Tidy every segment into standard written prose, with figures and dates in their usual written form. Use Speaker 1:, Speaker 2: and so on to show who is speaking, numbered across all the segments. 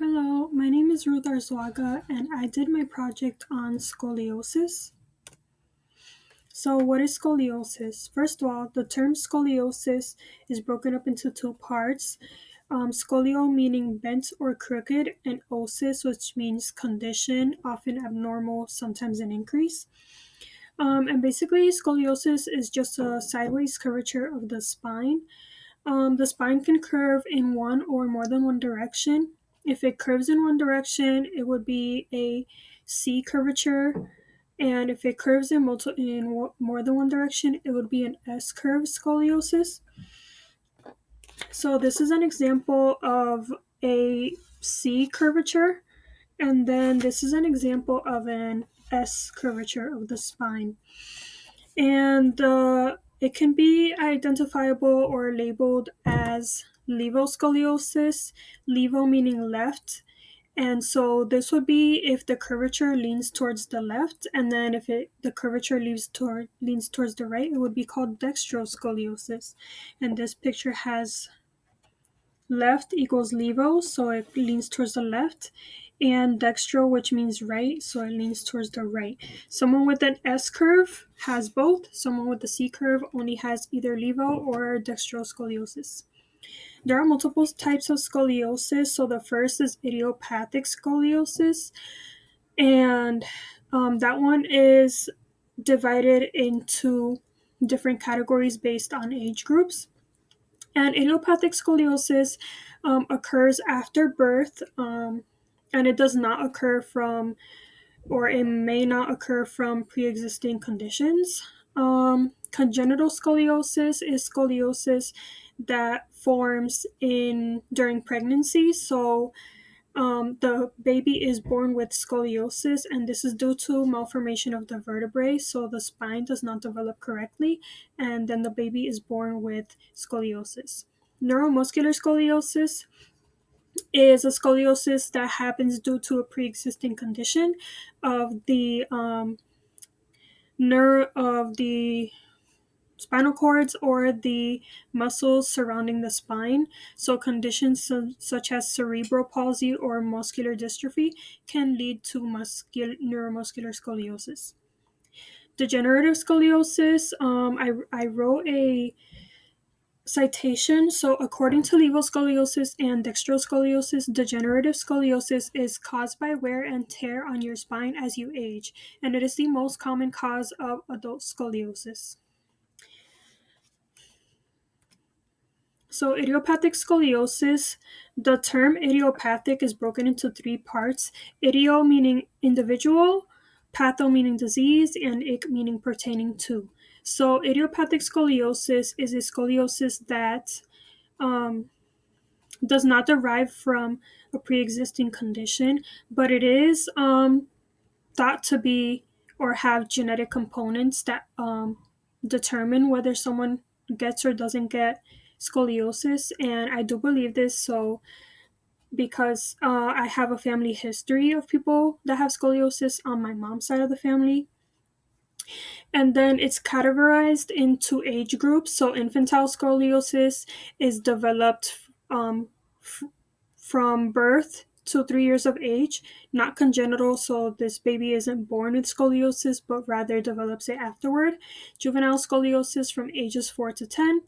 Speaker 1: Hello, my name is Ruth and I did my project on scoliosis. So, what is scoliosis? First of all, the term scoliosis is broken up into two parts. Scolio meaning bent or crooked, and osis, which means condition, often abnormal, sometimes an increase. And basically, scoliosis is just a sideways curvature of the spine. The spine can curve in one or more than one direction. If it curves in one direction, it would be a C curvature, and if it curves in more than one direction, it would be an S curve scoliosis. So this is an example of a C curvature, and then this is an example of an S curvature of the spine. And it can be identifiable or labeled as levoscoliosis, levo meaning left. And so this would be if the curvature leans towards the left, and then if the curvature leans towards the right, it would be called dextroscoliosis. And this picture has left equals levo, so it leans towards the left, and dextro, which means right, so it leans towards the right. Someone with an S curve has both. Someone with a C curve only has either levo or dextroscoliosis. There are multiple types of scoliosis. So the first is idiopathic scoliosis, and that one is divided into different categories based on age groups. And idiopathic scoliosis occurs after birth, and it does not occur from, or it may not occur from pre existing conditions. Congenital scoliosis is scoliosis that forms during pregnancy. So the baby is born with scoliosis, and this is due to malformation of the vertebrae, so the spine does not develop correctly, and then the baby is born with scoliosis. Neuromuscular scoliosis is a scoliosis that happens due to a pre-existing condition of the nerve of the spinal cords or the muscles surrounding the spine. So, conditions such as cerebral palsy or muscular dystrophy can lead to neuromuscular scoliosis. Degenerative scoliosis, I wrote a citation. So, according to levoscoliosis and dextroscoliosis, degenerative scoliosis is caused by wear and tear on your spine as you age, and it is the most common cause of adult scoliosis. So, idiopathic scoliosis, the term idiopathic is broken into three parts: idio meaning individual, patho meaning disease, and ic meaning pertaining to. So, idiopathic scoliosis is a scoliosis that um, does not derive from a pre existing condition, but it is thought to be or have genetic components that determine whether someone gets or doesn't get scoliosis. And I do believe this, so because I have a family history of people that have scoliosis on my mom's side of the family. And then it's categorized into age groups. So infantile scoliosis is developed f- from birth to 3 years of age, not congenital, so this baby isn't born with scoliosis, but rather develops it afterward. Juvenile scoliosis from ages 4 to 10,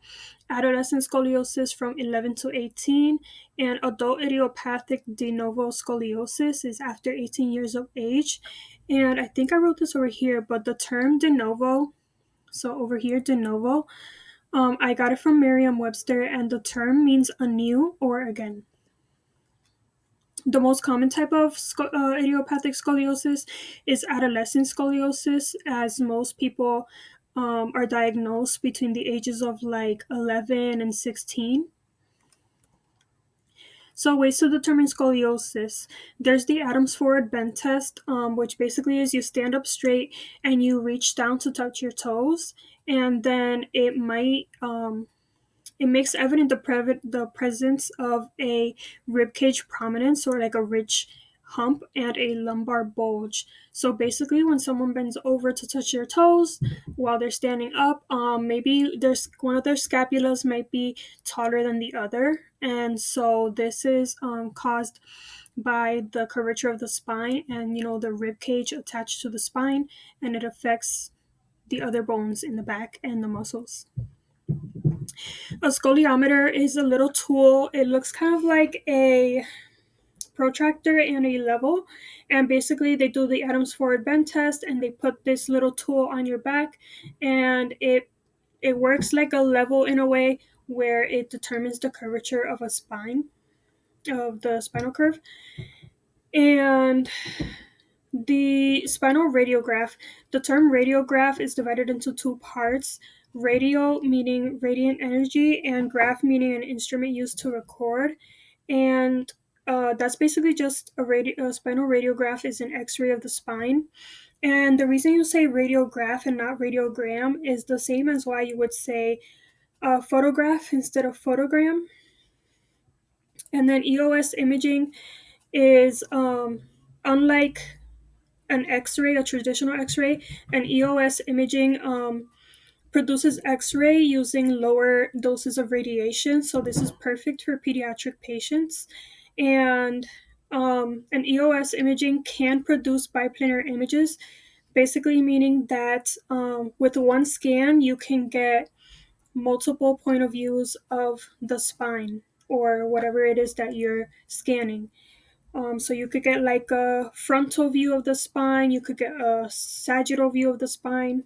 Speaker 1: adolescent scoliosis from 11 to 18, and adult idiopathic de novo scoliosis is after 18 years of age. And I think I wrote this over here, but the term de novo, so over here, de novo, I got it from Merriam-Webster, and the term means anew or again. The most common type of idiopathic scoliosis is adolescent scoliosis, as most people are diagnosed between the ages of like 11 and 16. So, ways to determine scoliosis. There's the Adams forward bend test, which basically is you stand up straight and you reach down to touch your toes, and then it makes evident the presence of a rib cage prominence or like a ridge hump and a lumbar bulge. So basically, when someone bends over to touch their toes while they're standing up, maybe there's one of their scapulas might be taller than the other, and so this is caused by the curvature of the spine and the rib cage attached to the spine, and it affects the other bones in the back and the muscles. A scoliometer is a little tool. It looks kind of like a protractor and a level, and basically they do the Adams forward bend test and they put this little tool on your back, and it works like a level in a way where it determines the curvature of a spine, of the spinal curve. And the spinal radiograph, the term radiograph is divided into two parts: radio meaning radiant energy, and graph meaning an instrument used to record. And that's basically just a spinal radiograph is an x-ray of the spine. And the reason you say radiograph and not radiogram is the same as why you would say photograph instead of photogram. And then EOS imaging is unlike an X-ray, a traditional X-ray, and EOS imaging produces X-ray using lower doses of radiation. So this is perfect for pediatric patients. And an EOS imaging can produce biplanar images, basically meaning that with one scan you can get multiple point of views of the spine or whatever it is that you're scanning. So you could get like a frontal view of the spine, you could get a sagittal view of the spine.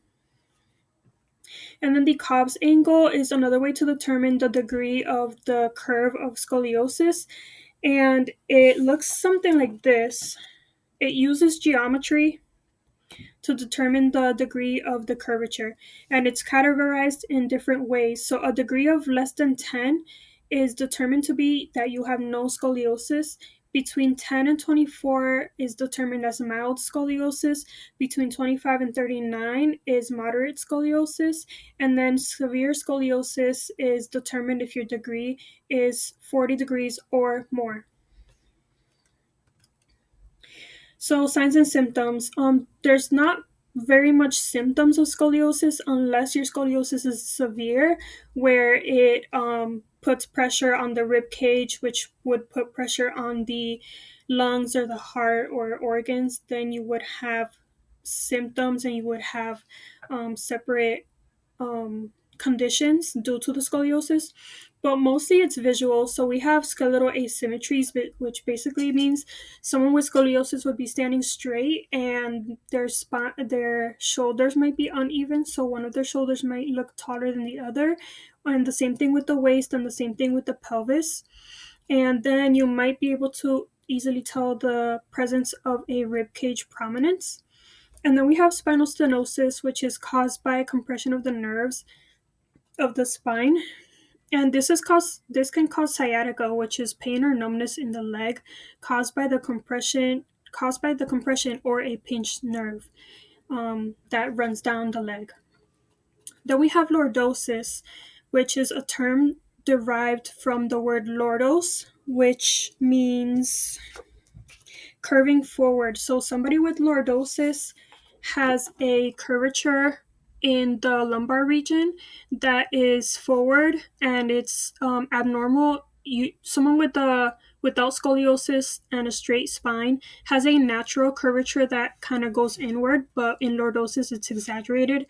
Speaker 1: And then the Cobb's angle is another way to determine the degree of the curve of scoliosis. And it looks something like this. It uses geometry to determine the degree of the curvature, and it's categorized in different ways. So a degree of less than 10 is determined to be that you have no scoliosis. Between 10 and 24 is determined as mild scoliosis. Between 25 and 39 is moderate scoliosis. And then severe scoliosis is determined if your degree is 40 degrees or more. So signs and symptoms. There's not very much symptoms of scoliosis unless your scoliosis is severe, where it puts pressure on the rib cage, which would put pressure on the lungs or the heart or organs. Then you would have symptoms and you would have separate conditions due to the scoliosis, but mostly it's visual. So we have skeletal asymmetries, which basically means someone with scoliosis would be standing straight and their shoulders might be uneven, so one of their shoulders might look taller than the other, and the same thing with the waist and the same thing with the pelvis. And then you might be able to easily tell the presence of a rib cage prominence. And then we have spinal stenosis, which is caused by compression of the nerves of the spine, and this can cause sciatica, which is pain or numbness in the leg caused by the compression or a pinched nerve that runs down the leg. Then we have lordosis, which is a term derived from the word lordos, which means curving forward. So somebody with lordosis has a curvature in the lumbar region that is forward, and it's abnormal. Someone without scoliosis and a straight spine has a natural curvature that kind of goes inward, but in lordosis it's exaggerated.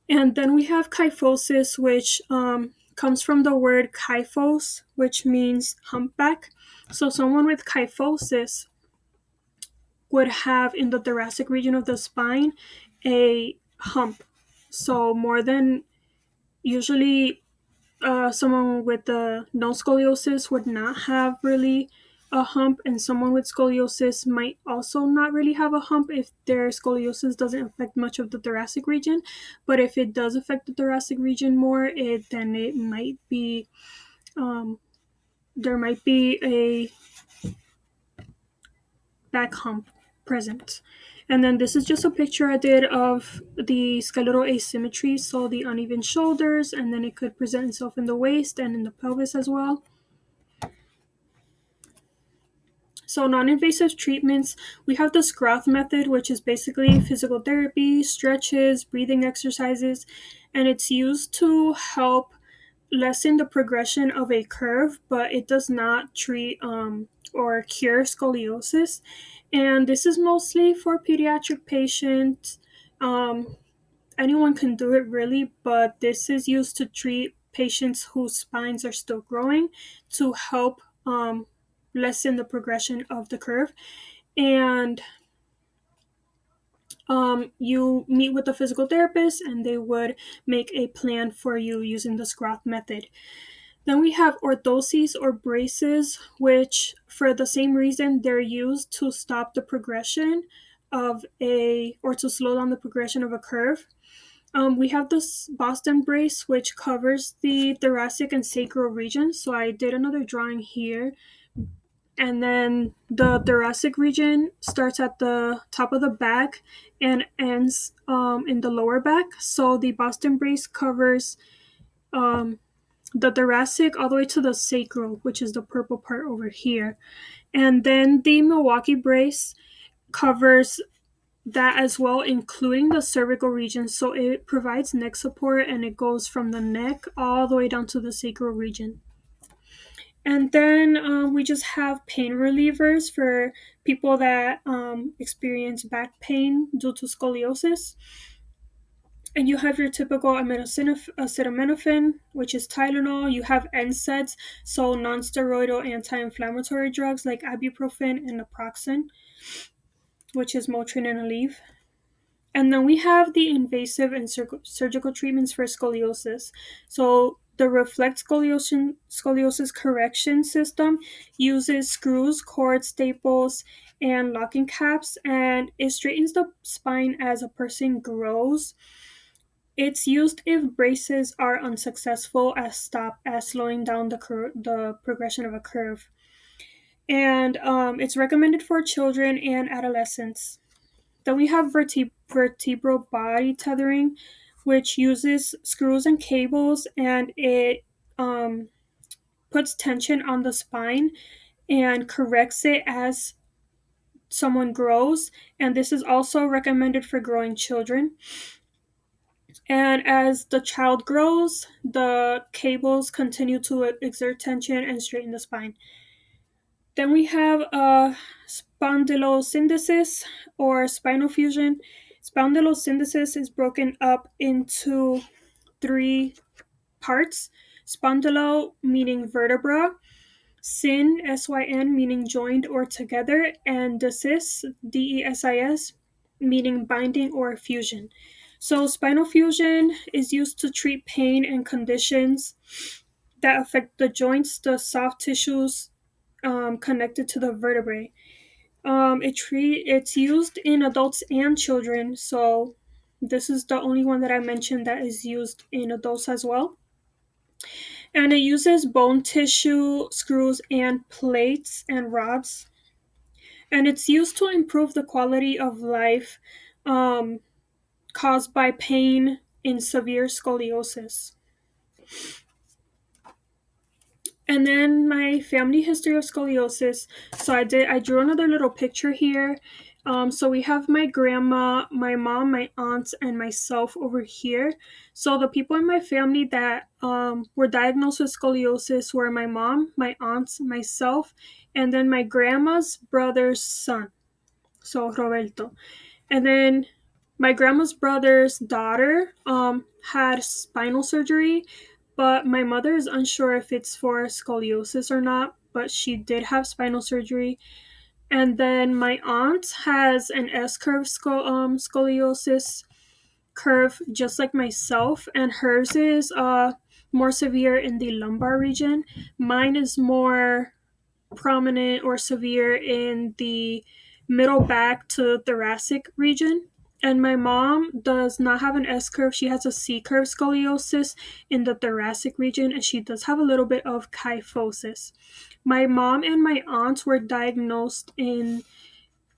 Speaker 1: And then we have kyphosis, which comes from the word kyphos, which means humpback. So someone with kyphosis would have in the thoracic region of the spine a hump. So more than usually someone with no scoliosis would not have really a hump, and someone with scoliosis might also not really have a hump if their scoliosis doesn't affect much of the thoracic region. But if it does affect the thoracic region more, then it might be there might be a back hump present. And then this is just a picture I did of the skeletal asymmetry, so the uneven shoulders, and then it could present itself in the waist and in the pelvis as well. So non-invasive treatments, we have the Scroth method, which is basically physical therapy, stretches, breathing exercises, and it's used to help lessen the progression of a curve, but it does not treat or cure scoliosis. And this is mostly for pediatric patients. Anyone can do it really, but this is used to treat patients whose spines are still growing to help lessen the progression of the curve. And you meet with a physical therapist and they would make a plan for you using the Scroth method. Then we have orthoses or braces, which for the same reason they're used to stop the progression of or to slow down the progression of a curve. We have this Boston brace, which covers the thoracic and sacral region. So I did another drawing here. And then the thoracic region starts at the top of the back and ends in the lower back. So the Boston brace covers um, the thoracic all the way to the sacral, which is the purple part over here. And then the Milwaukee brace covers that as well, including the cervical region. So it provides neck support and it goes from the neck all the way down to the sacral region. And then we just have pain relievers for people that experience back pain due to scoliosis. And you have your typical acetaminophen, which is Tylenol. You have NSAIDs, so non-steroidal anti-inflammatory drugs like ibuprofen and naproxen, which is Motrin and Aleve. And then we have the invasive and surgical treatments for scoliosis. So the Reflect Scoliosis Correction System uses screws, cords, staples, and locking caps, and it straightens the spine as a person grows. It's used if braces are unsuccessful as slowing down the progression of a curve. And it's recommended for children and adolescents. Then we have vertebral body tethering, which uses screws and cables, and it puts tension on the spine and corrects it as someone grows. And this is also recommended for growing children. And as the child grows, the cables continue to exert tension and straighten the spine. Then we have spondylosynthesis or spinal fusion. Spondylosynthesis is broken up into three parts. Spondylo meaning vertebra, syn, S-Y-N, meaning joined or together, and desis, D-E-S-I-S, meaning binding or fusion. So spinal fusion is used to treat pain and conditions that affect the joints, the soft tissues connected to the vertebrae. It's used in adults and children, so this is the only one that I mentioned that is used in adults as well. And it uses bone tissue, screws, and plates and rods. And it's used to improve the quality of life caused by pain in severe scoliosis. And then my family history of scoliosis. So I drew another little picture here. So we have my grandma, my mom, my aunts, and myself over here. So the people in my family that were diagnosed with scoliosis were my mom, my aunts, myself, and then my grandma's brother's son, so Roberto. And then my grandma's brother's daughter had spinal surgery, but my mother is unsure if it's for scoliosis or not, but she did have spinal surgery. And then my aunt has an S-curve scoliosis curve, just like myself, and hers is more severe in the lumbar region. Mine is more prominent or severe in the middle back to thoracic region. And my mom does not have an S curve. She has a C curve scoliosis in the thoracic region, and she does have a little bit of kyphosis. My mom and my aunt were diagnosed in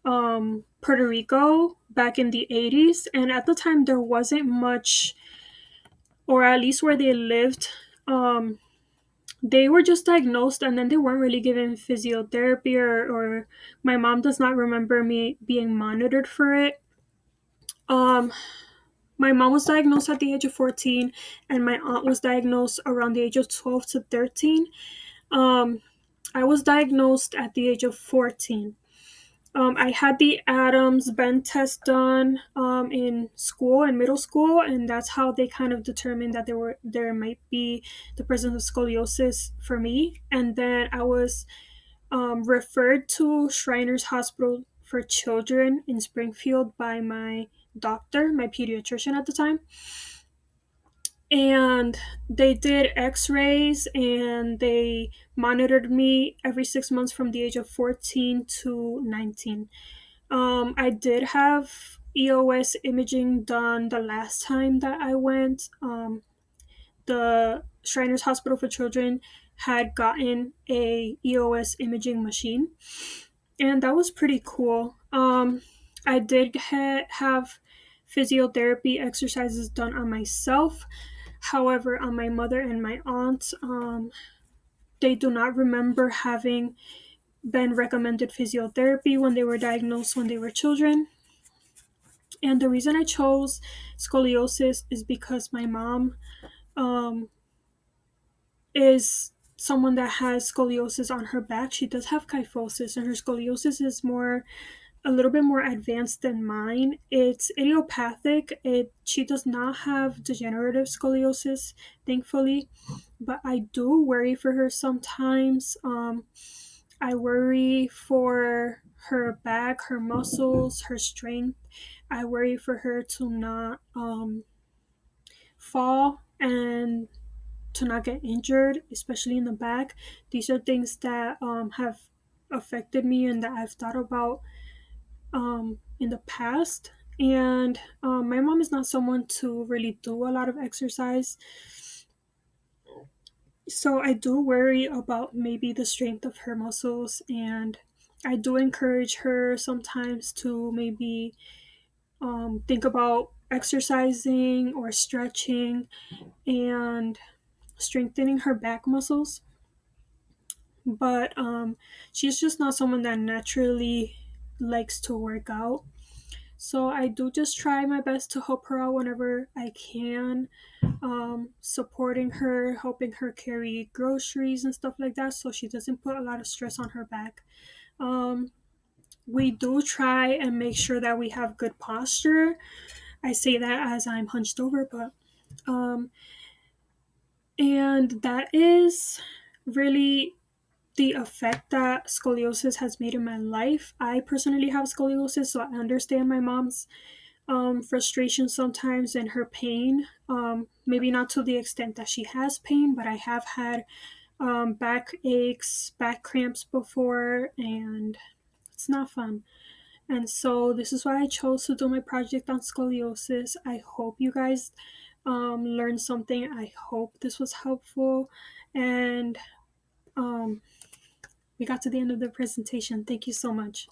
Speaker 1: Puerto Rico back in the 80s, and at the time there wasn't much, or at least where they lived, They were just diagnosed and then they weren't really given physiotherapy, or my mom does not remember me being monitored for it. Um, my mom was diagnosed at the age of 14, and my aunt was diagnosed around the age of 12 to 13. Um, I was diagnosed at the age of 14. I had the Adams bend test done in school, in middle school, and that's how they kind of determined that there might be the presence of scoliosis for me. And then I was referred to Shriners Hospital for Children in Springfield by my doctor, my pediatrician at the time. And they did x-rays and they monitored me every 6 months from the age of 14 to 19. I did have EOS imaging done the last time that I went. The Shriners Hospital for Children had gotten a EOS imaging machine, and that was pretty cool. I did have physiotherapy exercises done on myself. However, on my mother and my aunt, they do not remember having been recommended physiotherapy when they were diagnosed when they were children. And the reason I chose scoliosis is because my mom um, is someone that has scoliosis on her back. She does have kyphosis, and her scoliosis is a little bit more advanced than mine. It's idiopathic. She does not have degenerative scoliosis, thankfully, but I do worry for her sometimes. I worry for her back, her muscles, her strength. I worry for her to not fall and to not get injured, especially in the back. These are things that have affected me and that I've thought about in the past. And my mom is not someone to really do a lot of exercise. So I do worry about maybe the strength of her muscles. And I do encourage her sometimes to maybe think about exercising or stretching and strengthening her back muscles. But she's just not someone that naturally likes to work out. So I do just try my best to help her out whenever I can, supporting her, helping her carry groceries and stuff like that, so she doesn't put a lot of stress on her back. Um, we do try and make sure that we have good posture. I say that as I'm hunched over, but um, and that is really the effect that scoliosis has made in my life. I personally have scoliosis, so I understand my mom's frustration sometimes and her pain. Maybe not to the extent that she has pain, but I have had back aches, back cramps before, and it's not fun. And so this is why I chose to do my project on scoliosis. I hope you guys learned something. I hope this was helpful. And um, we got to the end of the presentation. Thank you so much.